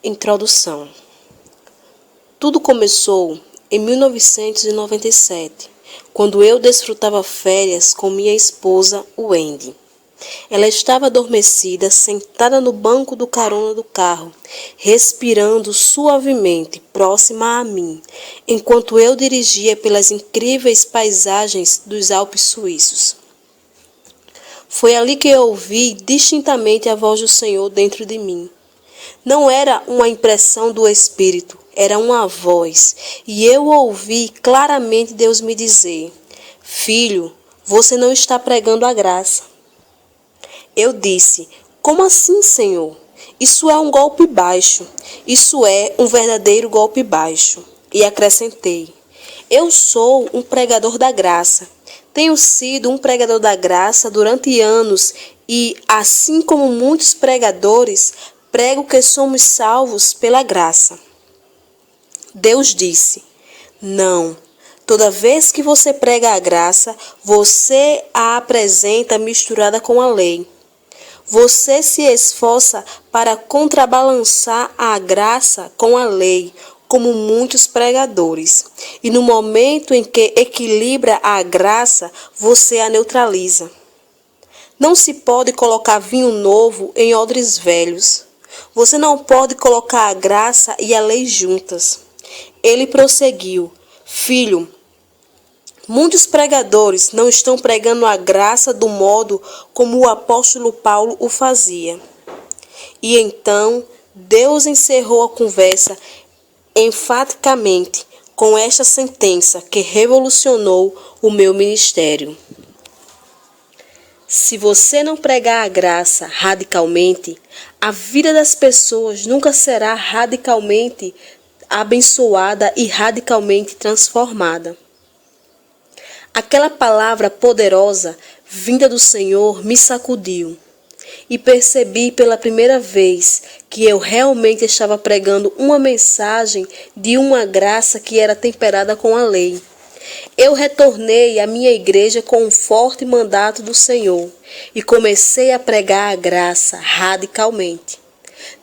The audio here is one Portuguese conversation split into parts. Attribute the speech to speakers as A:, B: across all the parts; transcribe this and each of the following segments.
A: Introdução. Tudo começou em 1997, quando eu desfrutava férias com minha esposa, Wendy. Ela estava adormecida, sentada no banco do carona do carro, respirando suavemente, próxima a mim, enquanto eu dirigia pelas incríveis paisagens dos Alpes suíços. Foi ali que eu ouvi distintamente a voz do Senhor dentro de mim. Não era uma impressão do Espírito, era uma voz, e eu ouvi claramente Deus me dizer: Filho, você não está pregando a graça. Eu disse: Como assim, Senhor? Isso é um golpe baixo. Isso é um verdadeiro golpe baixo. E acrescentei: Eu sou um pregador da graça. Tenho sido um pregador da graça durante anos e, assim como muitos pregadores, prego que somos salvos pela graça. Deus disse: Não. Toda vez que você prega a graça, você a apresenta misturada com a lei. Você se esforça para contrabalançar a graça com a lei, como muitos pregadores. E no momento em que equilibra a graça, você a neutraliza. Não se pode colocar vinho novo em odres velhos. Você não pode colocar a graça e a lei juntas. Ele prosseguiu: Filho, muitos pregadores não estão pregando a graça do modo como o apóstolo Paulo o fazia. E então Deus encerrou a conversa enfaticamente com esta sentença que revolucionou o meu ministério. Se você não pregar a graça radicalmente, a vida das pessoas nunca será radicalmente abençoada e radicalmente transformada. Aquela palavra poderosa vinda do Senhor me sacudiu e percebi pela primeira vez que eu realmente estava pregando uma mensagem de uma graça que era temperada com a lei. Eu retornei à minha igreja com um forte mandato do Senhor e comecei a pregar a graça radicalmente.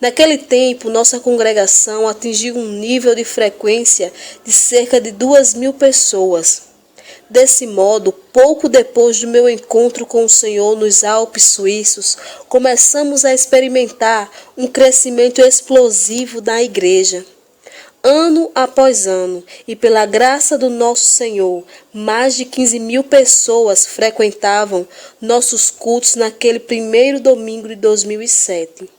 A: Naquele tempo, nossa congregação atingiu um nível de frequência de cerca de 2.000 pessoas. Desse modo, pouco depois do meu encontro com o Senhor nos Alpes suíços, começamos a experimentar um crescimento explosivo da igreja. Ano após ano, e pela graça do nosso Senhor, mais de 15.000 pessoas frequentavam nossos cultos naquele primeiro domingo de 2007.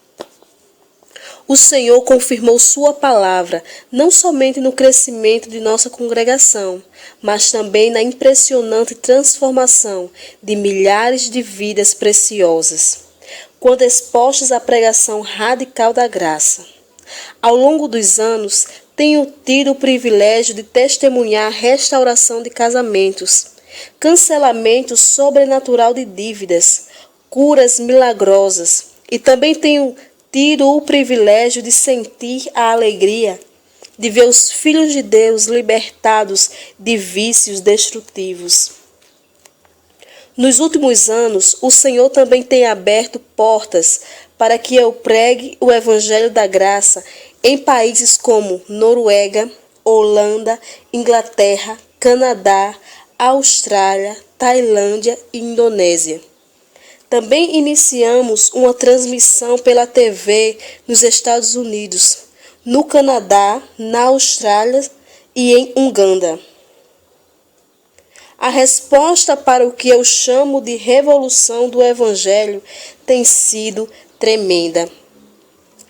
A: O Senhor confirmou sua palavra, não somente no crescimento de nossa congregação, mas também na impressionante transformação de milhares de vidas preciosas, quando expostas à pregação radical da graça. Ao longo dos anos, tenho tido o privilégio de testemunhar restauração de casamentos, cancelamento sobrenatural de dívidas, curas milagrosas, e também tenho tido o privilégio de sentir a alegria de ver os filhos de Deus libertados de vícios destrutivos. Nos últimos anos, o Senhor também tem aberto portas para que eu pregue o Evangelho da Graça em países como Noruega, Holanda, Inglaterra, Canadá, Austrália, Tailândia e Indonésia. Também iniciamos uma transmissão pela TV nos Estados Unidos, no Canadá, na Austrália e em Uganda. A resposta para o que eu chamo de revolução do Evangelho tem sido tremenda.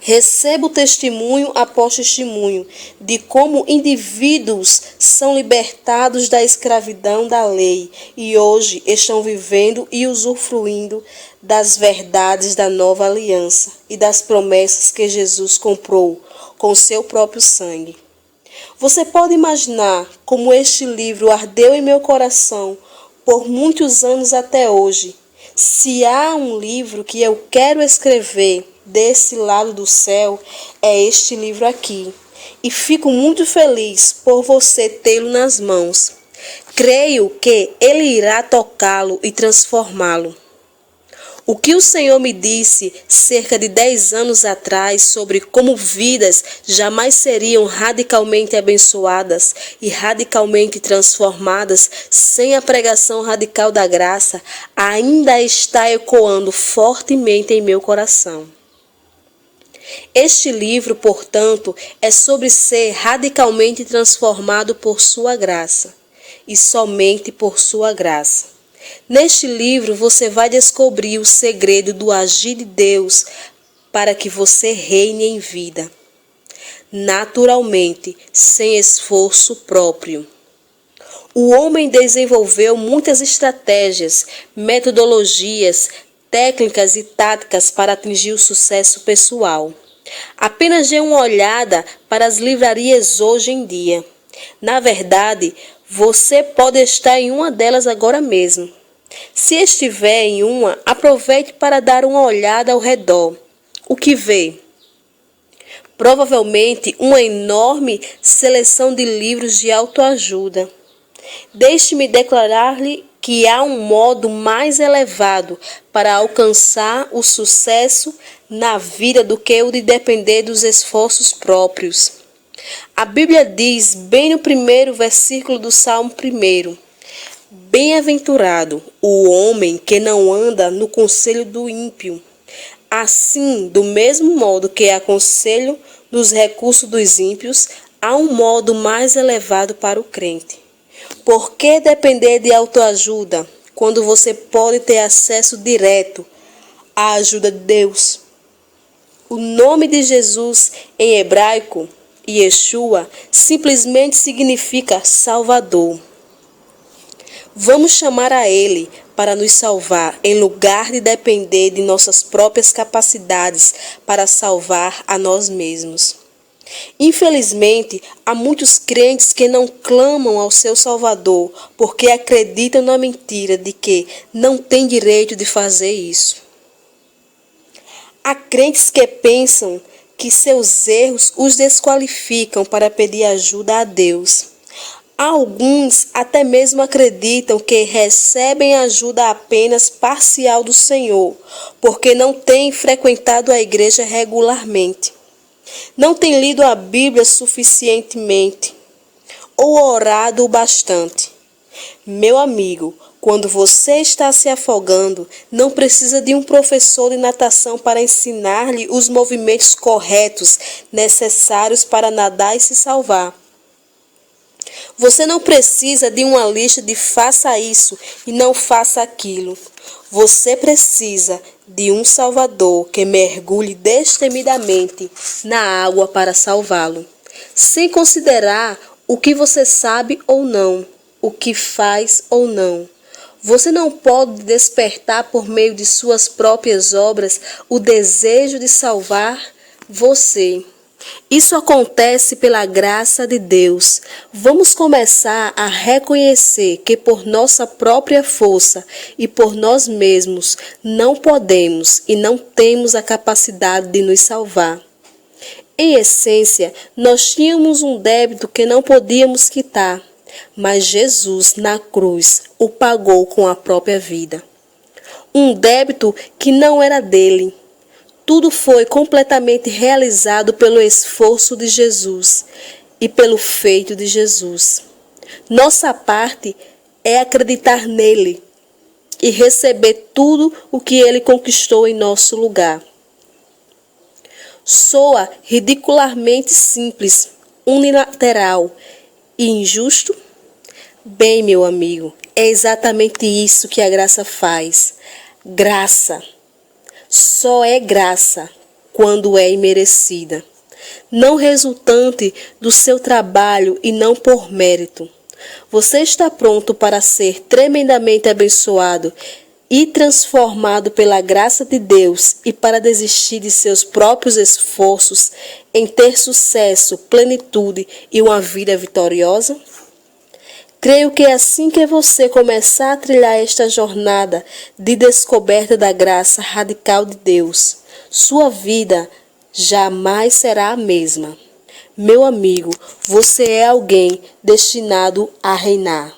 A: Recebo testemunho após testemunho de como indivíduos são libertados da escravidão da lei e hoje estão vivendo e usufruindo das verdades da nova aliança e das promessas que Jesus comprou com seu próprio sangue. Você pode imaginar como este livro ardeu em meu coração por muitos anos até hoje. Se há um livro que eu quero escrever desse lado do céu, é este livro aqui. E fico muito feliz por você tê-lo nas mãos. Creio que ele irá tocá-lo e transformá-lo. O que o Senhor me disse cerca de 10 anos atrás sobre como vidas jamais seriam radicalmente abençoadas e radicalmente transformadas sem a pregação radical da graça ainda está ecoando fortemente em meu coração. Este livro, portanto, é sobre ser radicalmente transformado por sua graça e somente por sua graça. Neste livro você vai descobrir o segredo do agir de Deus para que você reine em vida, naturalmente, sem esforço próprio. O homem desenvolveu muitas estratégias, metodologias, técnicas e táticas para atingir o sucesso pessoal. Apenas dê uma olhada para as livrarias hoje em dia. Na verdade, você pode estar em uma delas agora mesmo. Se estiver em uma, aproveite para dar uma olhada ao redor. O que vê? Provavelmente uma enorme seleção de livros de autoajuda. Deixe-me declarar-lhe que há um modo mais elevado para alcançar o sucesso na vida do que o de depender dos esforços próprios. A Bíblia diz, bem no primeiro versículo do Salmo 1, bem-aventurado o homem que não anda no conselho do ímpio. Assim, do mesmo modo que aconselho nos recursos dos ímpios, há um modo mais elevado para o crente. Por que depender de autoajuda quando você pode ter acesso direto à ajuda de Deus? O nome de Jesus em hebraico, Yeshua, simplesmente significa Salvador. Vamos chamar a Ele para nos salvar, em lugar de depender de nossas próprias capacidades para salvar a nós mesmos. Infelizmente, há muitos crentes que não clamam ao seu Salvador porque acreditam na mentira de que não têm direito de fazer isso. Há crentes que pensam que seus erros os desqualificam para pedir ajuda a Deus. Alguns até mesmo acreditam que recebem ajuda apenas parcial do Senhor, porque não têm frequentado a igreja regularmente. Não têm lido a Bíblia suficientemente ou orado o bastante. Meu amigo, quando você está se afogando, não precisa de um professor de natação para ensinar-lhe os movimentos corretos necessários para nadar e se salvar. Você não precisa de uma lista de faça isso e não faça aquilo. Você precisa de um Salvador que mergulhe destemidamente na água para salvá-lo, sem considerar o que você sabe ou não, o que faz ou não. Você não pode despertar por meio de suas próprias obras o desejo de salvar você. Isso acontece pela graça de Deus. Vamos começar a reconhecer que por nossa própria força e por nós mesmos não podemos e não temos a capacidade de nos salvar. Em essência, nós tínhamos um débito que não podíamos quitar, mas Jesus, na cruz, o pagou com a própria vida. Um débito que não era dele. Tudo foi completamente realizado pelo esforço de Jesus e pelo feito de Jesus. Nossa parte é acreditar nele e receber tudo o que ele conquistou em nosso lugar. Soa ridiculamente simples, unilateral e injusto? Bem, meu amigo, é exatamente isso que a graça faz. Graça. Só é graça quando é imerecida, não resultante do seu trabalho e não por mérito. Você está pronto para ser tremendamente abençoado e transformado pela graça de Deus e para desistir de seus próprios esforços em ter sucesso, plenitude e uma vida vitoriosa? Creio que assim que você começar a trilhar esta jornada de descoberta da graça radical de Deus, sua vida jamais será a mesma. Meu amigo, você é alguém destinado a reinar.